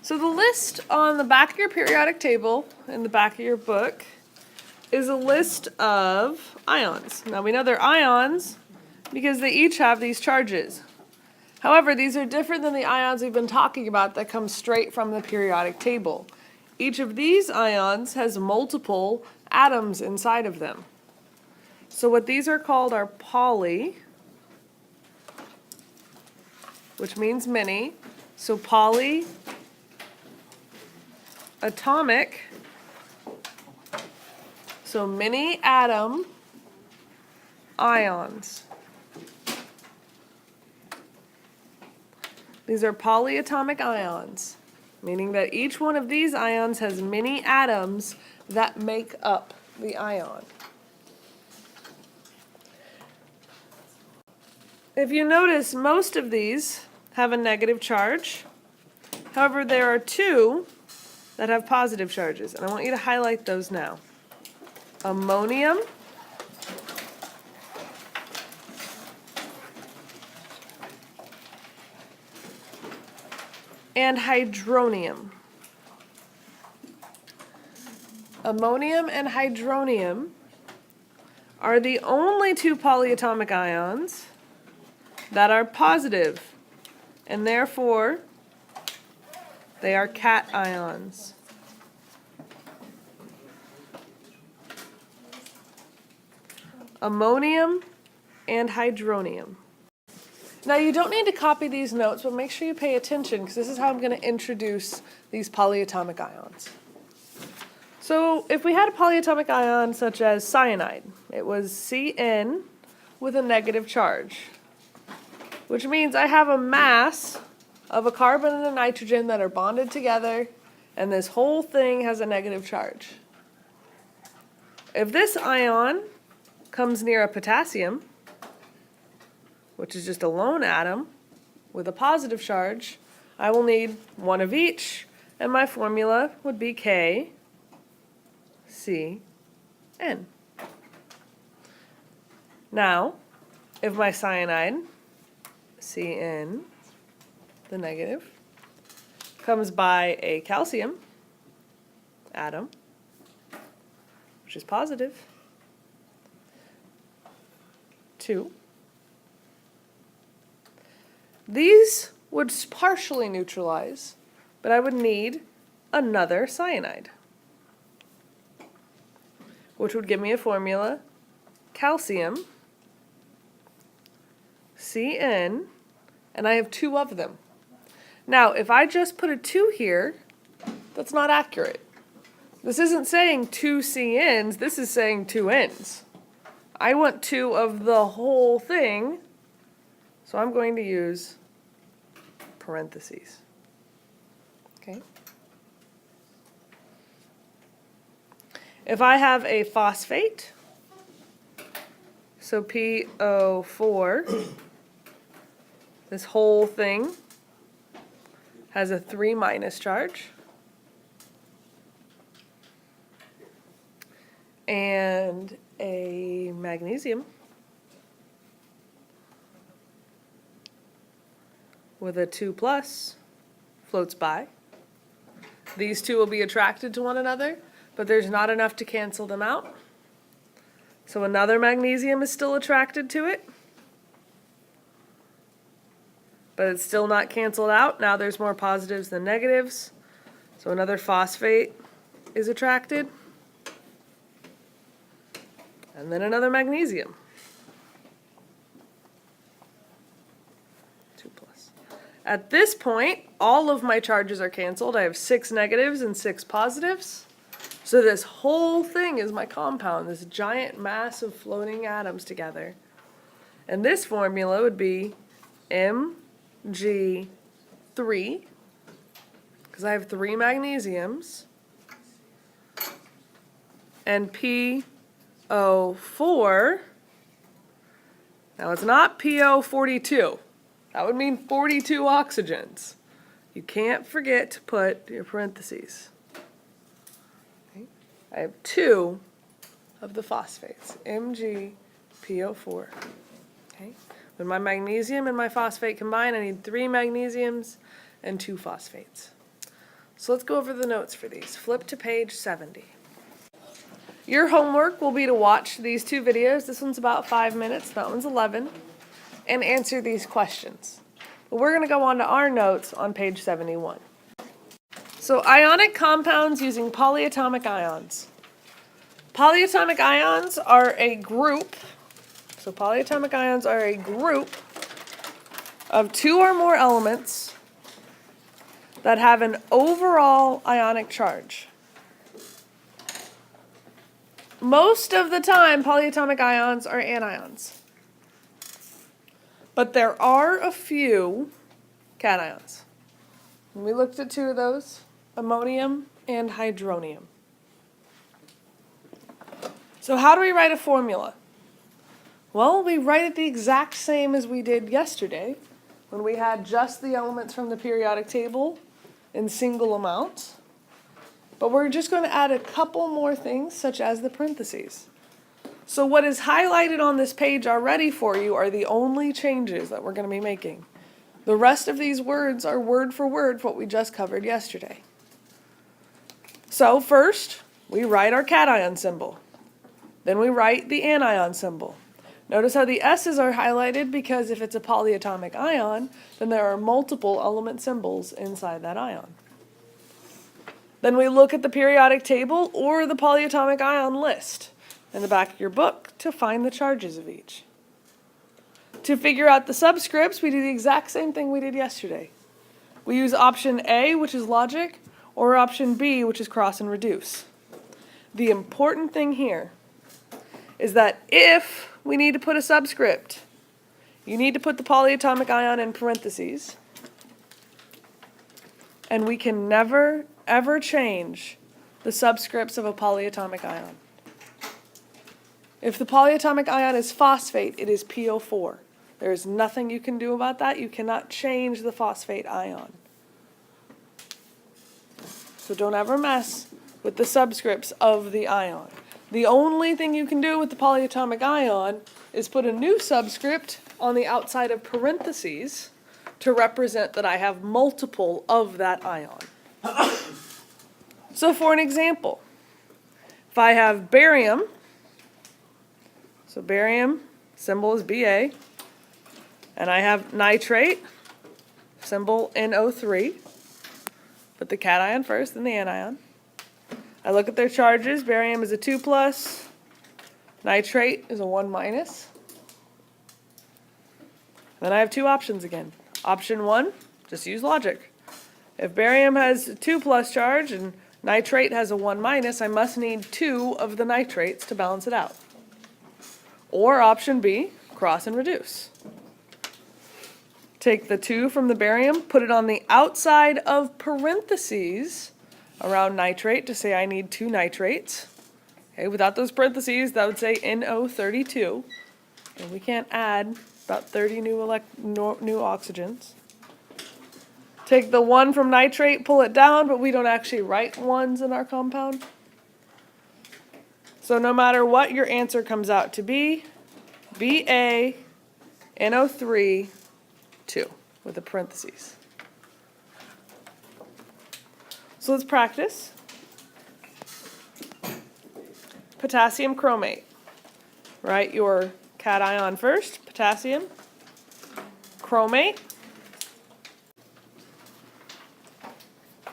So the list on the back of your periodic table, in the back of your book, is a list of ions. Now we know they're ions because they each have these charges. However, these are different than the ions we've been talking about that come straight from the periodic table. Each of these ions has multiple atoms inside of them. So what these are called are poly, which means many. So polyatomic, so many atom ions. These are polyatomic ions, meaning that each one of these ions has many atoms that make up the ion. If you notice, most of these have a negative charge. However, there are two that have positive charges, and I want you to highlight those now. Ammonium and hydronium. Ammonium and hydronium are the only two polyatomic ions that are positive, and therefore they are cations. Ammonium and hydronium. Now you don't need to copy these notes, but make sure you pay attention because this is how I'm going to introduce these polyatomic ions. So if we had a polyatomic ion such as cyanide, it was Cn with a negative charge, which means I have a mass of a carbon and a nitrogen that are bonded together, and this whole thing has a negative charge. If this ion comes near a potassium, which is just a lone atom with a positive charge, I will need one of each, and my formula would be KCN. Now, if my cyanide, Cn, the negative, comes by a calcium atom, which is positive, 2, these would partially neutralize, but I would need another cyanide, which would give me a formula, calcium, Cn, and I have two of them. Now, if I just put a 2 here, that's not accurate. This isn't saying 2 CNs, this is saying 2 Ns. I want 2 of the whole thing, so I'm going to use parentheses. Okay? If I have a phosphate, so PO4, this whole thing has a 3- charge. And a magnesium with a 2+ floats by. These two will be attracted to one another, but there's not enough to cancel them out. So another magnesium is still attracted to it, but it's still not canceled out. Now there's more positives than negatives. So another phosphate is attracted. And then another magnesium. 2+. At this point, all of my charges are canceled. I have 6 negatives and 6 positives. So this whole thing is my compound, this giant mass of floating atoms together. And this formula would be Mg3, because I have 3 magnesiums, and PO4, now it's not PO42. That would mean 42 oxygens. You can't forget to put your parentheses. Okay. I have 2 of the phosphates, MgPO4. Okay. When my magnesium and my phosphate combine, I need 3 magnesiums and 2 phosphates. So let's go over the notes for these. Flip to page 70. Your homework will be to watch these two videos. This one's about 5 minutes, that one's 11, and answer these questions. But we're going to go on to our notes on page 71. So ionic compounds using polyatomic ions. Polyatomic ions are a group. So polyatomic ions are a group of two or more elements that have an overall ionic charge. Most of the time, polyatomic ions are anions. But there are a few cations. And we looked at two of those, ammonium and hydronium. So how do we write a formula? Well, we write it the exact same as we did yesterday when we had just the elements from the periodic table in single amounts. But we're just going to add a couple more things, such as the parentheses. So what is highlighted on this page already for you are the only changes that we're going to be making. The rest of these words are word for word what we just covered yesterday. So first, we write our cation symbol. Then we write the anion symbol. Notice how the S's are highlighted because if it's a polyatomic ion, then there are multiple element symbols inside that ion. Then we look at the periodic table or the polyatomic ion list in the back of your book to find the charges of each. To figure out the subscripts, we do the exact same thing we did yesterday. We use option A, which is logic, or option B, which is cross and reduce. The important thing here is that if we need to put a subscript, you need to put the polyatomic ion in parentheses, and we can never ever change the subscripts of a polyatomic ion. If the polyatomic ion is phosphate, it is PO4. There is nothing you can do about that. You cannot change the phosphate ion. So don't ever mess with the subscripts of the ion. The only thing you can do with the polyatomic ion is put a new subscript on the outside of parentheses to represent that I have multiple of that ion. So for an example, if I have barium, so barium, symbol is Ba, and I have nitrate, symbol NO3, put the cation first, then the anion. I look at their charges, barium is a 2+, nitrate is a 1-. Then I have two options again. Option 1, just use logic. If barium has a 2+ charge and nitrate has a 1-, I must need two of the nitrates to balance it out. Or option B, cross and reduce. Take the 2 from the barium, put it on the outside of parentheses around nitrate to say I need 2 nitrates. Okay, without those parentheses, that would say NO32. And we can't add about 30 new oxygens. Take the 1 from nitrate, pull it down, but we don't actually write 1s in our compound. So no matter what your answer comes out to be, Ba, NO3, 2 with the parentheses. So let's practice. Potassium chromate. Write your cation first, potassium, chromate,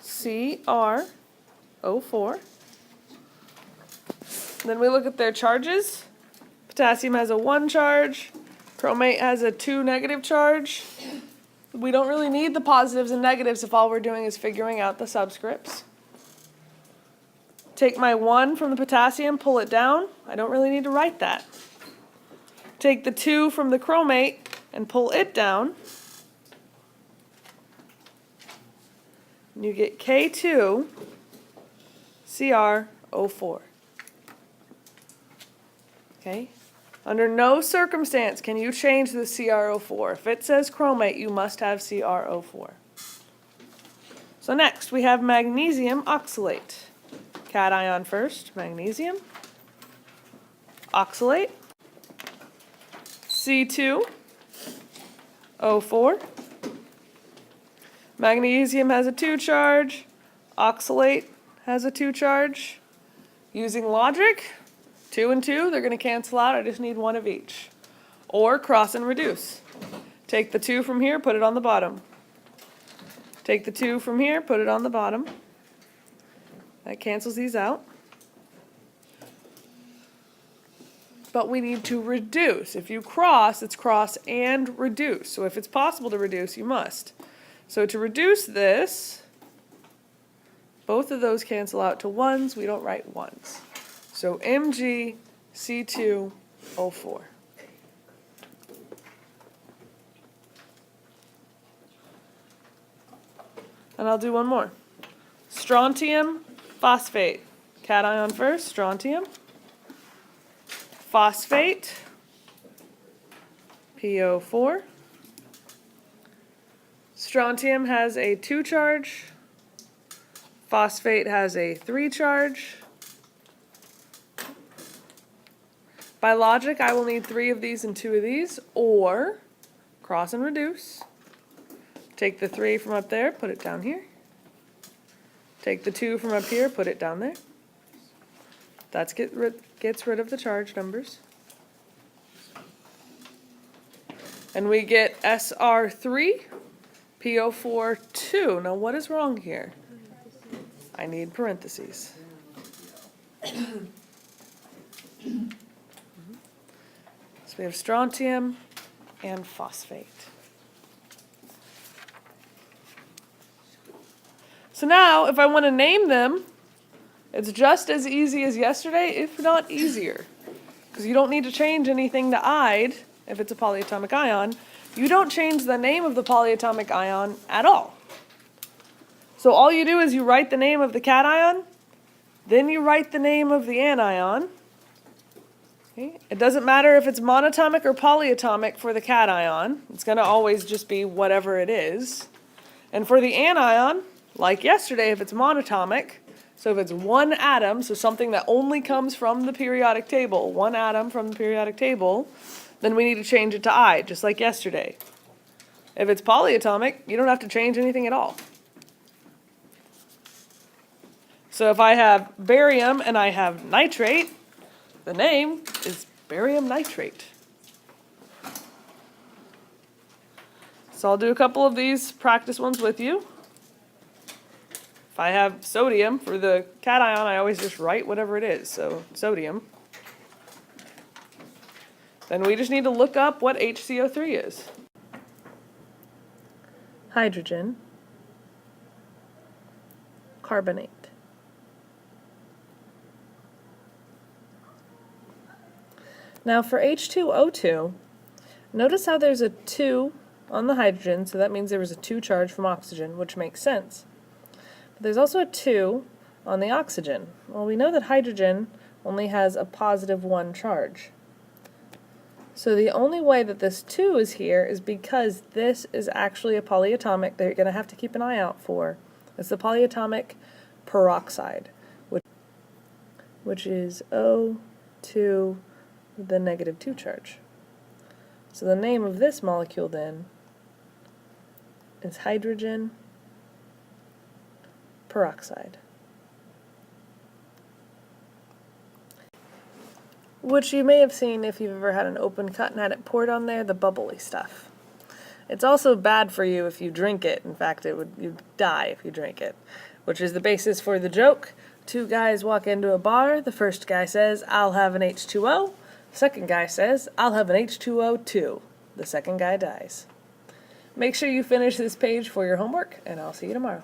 CrO4. Then we look at their charges. Potassium has a 1 charge, chromate has a 2 negative charge. We don't really need the positives and negatives if all we're doing is figuring out the subscripts. Take my 1 from the potassium, pull it down. I don't really need to write that. Take the 2 from the chromate and pull it down. And you get K2CrO4. Okay? Under no circumstance can you change the CrO4. If it says chromate, you must have CrO4. So next, we have magnesium oxalate. Cation first, magnesium. Oxalate. C2O4. Magnesium has a 2 charge. Oxalate has a 2 charge. Using logic, 2 and 2, they're going to cancel out. I just need one of each. Or cross and reduce. Take the 2 from here, put it on the bottom. Take the 2 from here, put it on the bottom. That cancels these out. But we need to reduce. If you cross, it's cross and reduce. So if it's possible to reduce, you must. So to reduce this, both of those cancel out to 1s. We don't write 1s. So MgC2O4. And I'll do one more. Strontium phosphate. Cation first, strontium. Phosphate, PO4. Strontium has a 2 charge. Phosphate has a 3 charge. By logic, I will need 3 of these and 2 of these, or cross and reduce. Take the 3 from up there, put it down here. Take the 2 from up here, put it down there. That gets rid of the charge numbers. And we get SR3, PO4, 2. Now what is wrong here? I need parentheses. So we have strontium and phosphate. So now, if I want to name them, it's just as easy as yesterday, if not easier. Because you don't need to change anything to "ide" if it's a polyatomic ion. You don't change the name of the polyatomic ion at all. So all you do is you write the name of the cation, then you write the name of the anion. Okay? It doesn't matter if it's monatomic or polyatomic for the cation. It's going to always just be whatever it is. And for the anion, like yesterday, if it's monatomic, so if it's one atom, so something that only comes from the periodic table, one atom from the periodic table, then we need to change it to "I", just like yesterday. If it's polyatomic, you don't have to change anything at all. So if I have barium and I have nitrate, the name is barium nitrate. So I'll do a couple of these practice ones with you. If I have sodium for the cation, I always just write whatever it is, so sodium. Then we just need to look up what HCO3 is. Hydrogen, carbonate. Now for H2O2, notice how there's a 2 on the hydrogen, so that means there was a 2 charge from oxygen, which makes sense. But there's also a 2 on the oxygen. Well, we know that hydrogen only has a positive 1 charge. So the only way that this 2 is here is because this is actually a polyatomic that you're going to have to keep an eye out for. It's the polyatomic peroxide, which is O2 with the negative 2 charge. So the name of this molecule then is hydrogen peroxide, which you may have seen if you've ever had an open cut and had it poured on there, the bubbly stuff. It's also bad for you if you drink it. In fact, you'd die if you drink it, which is the basis for the joke. 2 guys walk into a bar. The first guy says, "I'll have an H2O." The second guy says, "I'll have an H2O too." The second guy dies. Make sure you finish this page for your homework, and I'll see you tomorrow.